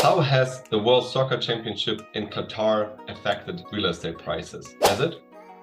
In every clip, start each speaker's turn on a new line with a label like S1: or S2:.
S1: How has the World Soccer Championship in Qatar affected real estate prices? Has it?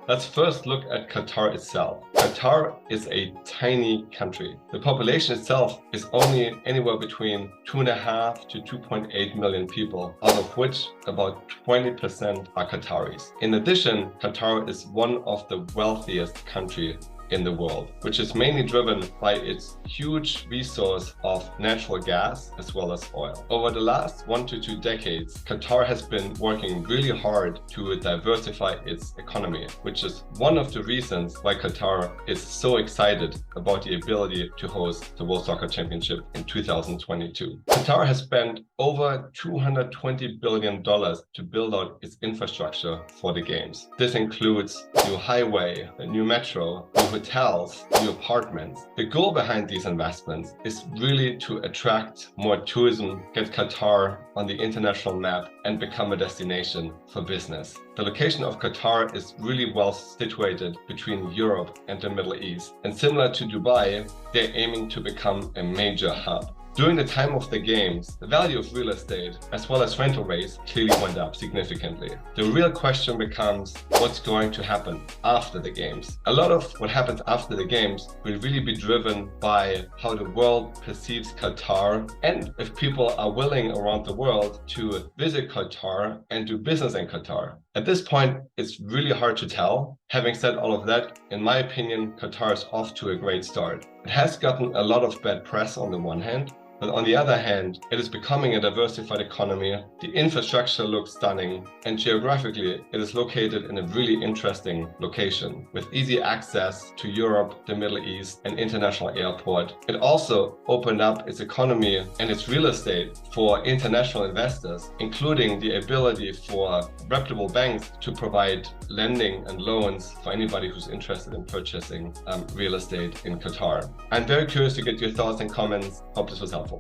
S1: Let's first look at Qatar itself. Qatar is a tiny country. The population itself is only anywhere between 2.5 to 2.8 million people, out of which about 20% are Qataris. In addition, Qatar is one of the wealthiest countries in the world, which is mainly driven by its huge resource of natural gas as well as oil. Over the last 1 to 2 decades, Qatar has been working really hard to diversify its economy, which is one of the reasons why Qatar is so excited about the ability to host the World Soccer Championship in 2022. Qatar has spent over $220 billion to build out its infrastructure for the games. This includes new highway, a new metro, new hotels, new apartments. The goal behind these investments is really to attract more tourism, get Qatar on the international map, and become a destination for business. The location of Qatar is really well situated between Europe and the Middle East. And similar to Dubai, they're aiming to become a major hub. During the time of the games, the value of real estate as well as rental rates clearly went up significantly. The real question becomes what's going to happen after the games. A lot of what happens after the games will really be driven by how the world perceives Qatar and if people are willing around the world to visit Qatar and do business in Qatar. At this point, it's really hard to tell. Having said all of that, in my opinion, Qatar is off to a great start. It has gotten a lot of bad press on the one hand, but on the other hand, it is becoming a diversified economy. The infrastructure looks stunning, and geographically, it is located in a really interesting location with easy access to Europe, the Middle East, and international airport. It also opened up its economy and its real estate for international investors, including the ability for reputable banks to provide lending and loans for anybody who's interested in purchasing real estate in Qatar. I'm very curious to get your thoughts and comments. Hope this was helpful.